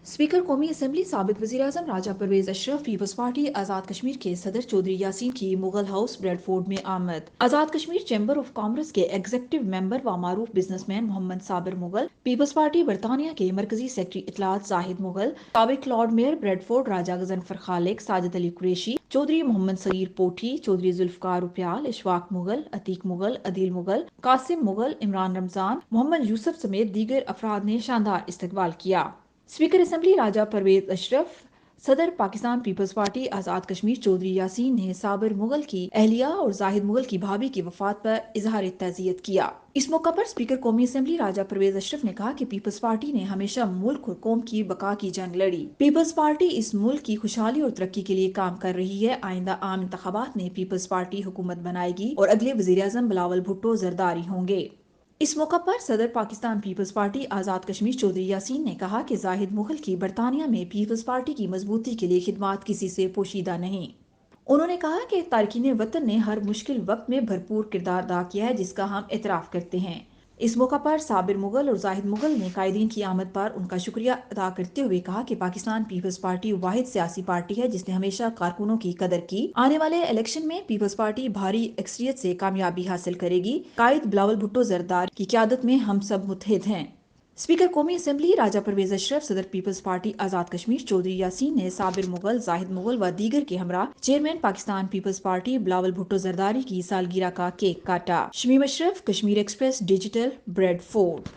Speaker कौमी assembly साबिक वज़ीर-ए-आज़म राजा परवेज अशरफ पीपल्स पार्टी आज़ाद कश्मीर के सदर चौधरी यासीन की मुगल हाउस ब्रेडफोर्ड में आमद। Azad Kashmir chamber of commerce के एग्जीक्यूटिव मेंबर व मारूफ businessman Mohammad Sabir Mughal, People's Party बरतानिया के मरकजी सेक्रेटरी इतलात जाहिद मुगल, साबिक lord mayor Bradford Raja Ghazanfar Khaliq, Sajid Ali Qureshi, Chaudhary Mohammad Sagir पोठी, चौधरी जुल्फकार उपयाल, इशफाक मुगल, अतीक मुगल, अदील मुगल, कासिम मुगल, इमरान रमजान, मोहम्मद यूसुफ समेत दीगर अफराद ने शानदार इस्तकबाल किया। स्पीकर असम्बली राजा परवेज अशरफ, सदर पाकिस्तान पीपल्स पार्टी आज़ाद कश्मीर चौधरी यासीन ने साबिर मुगल की अहलिया और जाहिद मुगल की भाभी की वफात पर इजहार तज़ियत किया। इस मौका पर स्पीकर कौमी असम्बली राजा परवेज अशरफ ने कहा कि पीपल्स पार्टी ने हमेशा मुल्क और कौम की बका की जंग लड़ी। पीपल्स पार्टी इस मुल्क की खुशहाली और तरक्की के लिए काम कर रही है। आइंदा आम इंतखाबात में पीपल्स पार्टी हुकूमत बनाएगी और अगले वज़ीर आज़म बिलावल भुट्टो जरदारी होंगे। इस मौका पर सदर पाकिस्तान पीपल्स पार्टी आज़ाद कश्मीर चौधरी यासीन ने कहा कि जाहिद मुगल की बरतानिया में पीपल्स पार्टी की मजबूती के लिए खिदमात किसी से पोशीदा नहीं। उन्होंने कहा कि तारकीन वतन ने हर मुश्किल वक्त में भरपूर किरदार अदा किया है, जिसका हम एतराफ़ करते हैं। इस मौका पर साबिर मुगल और जाहिद मुगल ने कायदीन की आमद पर उनका शुक्रिया अदा करते हुए कहा कि पाकिस्तान पीपल्स पार्टी वाहिद सियासी पार्टी है जिसने हमेशा कारकुनों की कदर की। आने वाले इलेक्शन में पीपल्स पार्टी भारी अक्सरियत से कामयाबी हासिल करेगी। कायद बिलावल भुट्टो जरदार की क़यादत में हम सब मुत्तहिद हैं। स्पीकर कौमी असम्बली राजा परवेज अशरफ, सदर पीपल्स पार्टी आज़ाद कश्मीर चौधरी यासीन ने साबिर मुगल, जाहिद मुगल व दीगर के हमरा chairman Pakistan people's party Bilawal Bhutto Zardari की सालगिरह का केक काटा। Shamim Ashraf, Kashmir express digital, Bradford.